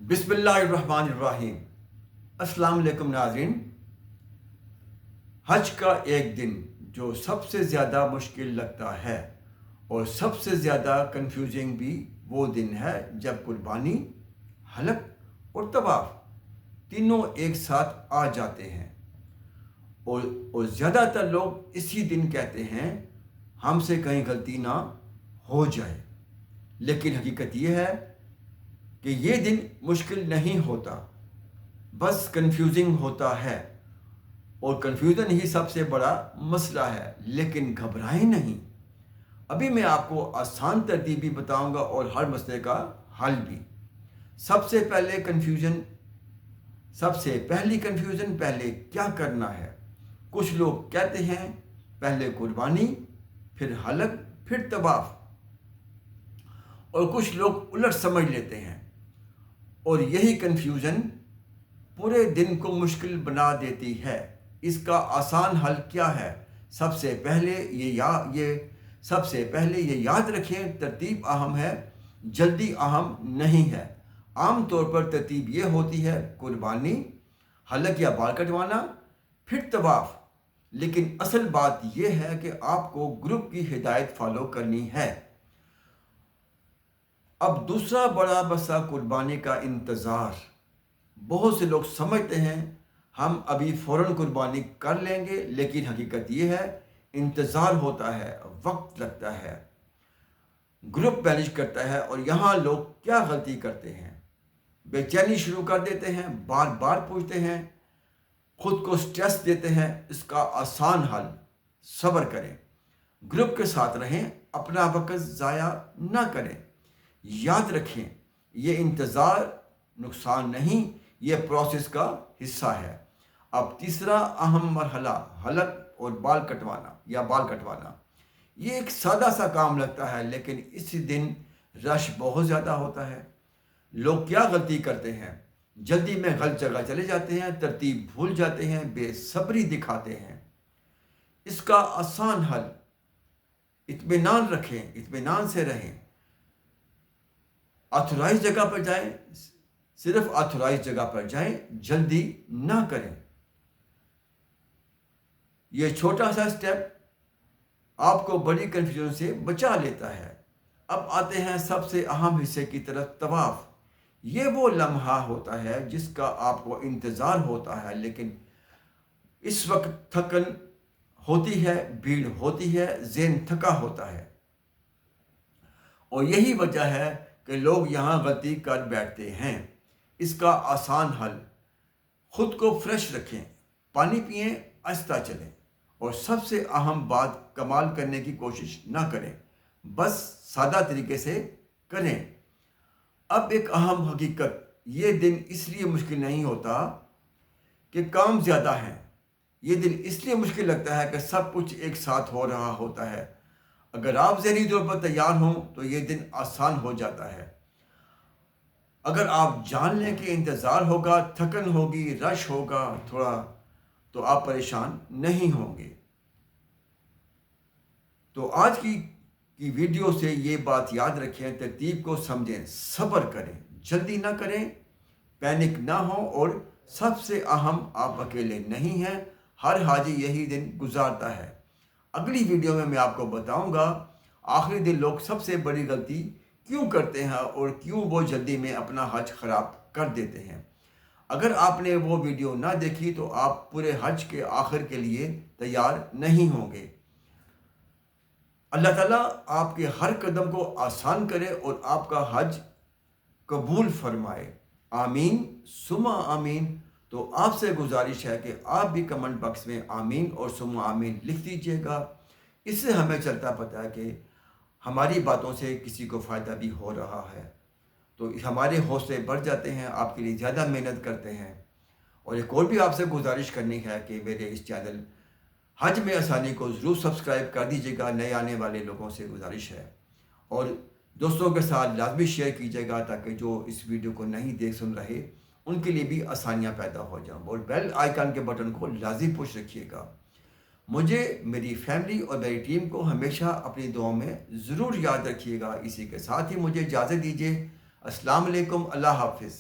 बिस्मिल्लाहिर्रहमानिर्रहीम। अस्सलाम वालेकुम नाज़रीन। हज का एक दिन जो सबसे ज़्यादा मुश्किल लगता है और सबसे ज़्यादा कंफ्यूजिंग भी वो दिन है जब कुर्बानी, हलक और तवाफ़ तीनों एक साथ आ जाते हैं। और ज़्यादातर लोग इसी दिन कहते हैं हमसे कहीं गलती ना हो जाए, लेकिन हकीकत ये है कि ये दिन मुश्किल नहीं होता, बस कंफ्यूजिंग होता है और कंफ्यूजन ही सबसे बड़ा मसला है। लेकिन घबराएं नहीं, अभी मैं आपको आसान तरतीब भी बताऊंगा और हर मसले का हल भी। सबसे पहली कंफ्यूजन पहले क्या करना है। कुछ लोग कहते हैं पहले कुर्बानी, फिर हलक, फिर तवाफ, और कुछ लोग उलट समझ लेते हैं और यही कंफ्यूजन पूरे दिन को मुश्किल बना देती है। इसका आसान हल क्या है? सबसे पहले ये याद रखें, तरतीब अहम है, जल्दी अहम नहीं है। आम तौर पर तरतीब ये होती है कुर्बानी, हलक या बाल कटवाना, फिर तवाफ। लेकिन असल बात यह है कि आपको ग्रुप की हिदायत फॉलो करनी है। अब दूसरा बड़ा मसला कुर्बानी का इंतज़ार। बहुत से लोग समझते हैं हम अभी फ़ौरन कुर्बानी कर लेंगे, लेकिन हकीकत ये है इंतज़ार होता है, वक्त लगता है, ग्रुप मैनेज करता है। और यहाँ लोग क्या गलती करते हैं? बेचैनी शुरू कर देते हैं, बार बार पूछते हैं, खुद को स्ट्रेस देते हैं। इसका आसान हल सब्र करें, ग्रुप के साथ रहें, अपना वक्त ज़ाया ना करें। याद रखें ये इंतज़ार नुकसान नहीं, ये प्रोसेस का हिस्सा है। अब तीसरा अहम मरहला हलक और बाल कटवाना। ये एक सादा सा काम लगता है, लेकिन इसी दिन रश बहुत ज़्यादा होता है। लोग क्या गलती करते हैं? जल्दी में गलत जगह चले जाते हैं, तरतीब भूल जाते हैं, बेसब्री दिखाते हैं। इसका आसान हल, इत्मीनान रखें, इत्मीनान से रहें। ऑथोराइज जगह पर जाएं, सिर्फ ऑथोराइज जगह पर जाएं, जल्दी ना करें। ये छोटा सा स्टेप आपको बड़ी कंफ्यूजन से बचा लेता है। अब आते हैं सबसे अहम हिस्से की तरफ, तवाफ। ये वो लम्हा होता है जिसका आपको इंतज़ार होता है, लेकिन इस वक्त थकन होती है, भीड़ होती है, ज़हन थका होता है। और यही वजह है कि लोग यहाँ गलती कर बैठते हैं। इसका आसान हल, खुद को फ्रेश रखें, पानी पिएं, आहिस्ता चलें, और सबसे अहम बात, कमाल करने की कोशिश ना करें, बस सादा तरीके से करें। अब एक अहम हकीकत, ये दिन इसलिए मुश्किल नहीं होता कि काम ज़्यादा है। ये दिन इसलिए मुश्किल लगता है कि सब कुछ एक साथ हो रहा होता है। अगर आप ज़हनी तौर पर तैयार हों तो ये दिन आसान हो जाता है। अगर आप जान लें कि इंतज़ार होगा, थकन होगी, रश होगा थोड़ा, तो आप परेशान नहीं होंगे। तो आज की वीडियो से ये बात याद रखें, तरतीब को समझें, सब्र करें, जल्दी ना करें, पैनिक ना हो, और सबसे अहम, आप अकेले नहीं हैं। हर हाजी यही दिन गुजारता है। अगली वीडियो में मैं आपको बताऊंगा आखिरी दिन लोग सबसे बड़ी गलती क्यों करते हैं और क्यों वो जल्दी में अपना हज ख़राब कर देते हैं। अगर आपने वो वीडियो ना देखी तो आप पूरे हज के आखिर के लिए तैयार नहीं होंगे। अल्लाह ताला आपके हर कदम को आसान करे और आपका हज कबूल फरमाए। आमीन सुमा आमीन। तो आपसे गुजारिश है कि आप भी कमेंट बॉक्स में आमीन और सुमा आमीन लिख दीजिएगा। इससे हमें चलता पता है कि हमारी बातों से किसी को फ़ायदा भी हो रहा है, तो हमारे हौसले बढ़ जाते हैं, आपके लिए ज़्यादा मेहनत करते हैं। और एक और भी आपसे गुजारिश करनी है कि मेरे इस चैनल हज में आसानी को ज़रूर सब्सक्राइब कर दीजिएगा। नए आने वाले लोगों से गुजारिश है, और दोस्तों के साथ लाजमी शेयर कीजिएगा ताकि जो इस वीडियो को नहीं देख सुन रहे उनके लिए भी आसानियां पैदा हो जाएं। और बेल आइकन के बटन को लाजिम पुश रखिएगा। मुझे, मेरी फैमिली और मेरी टीम को हमेशा अपनी दुआओं में ज़रूर याद रखिएगा। इसी के साथ ही मुझे इजाज़त दीजिए। अस्सलाम वालेकुम, अल्लाह हाफिज़।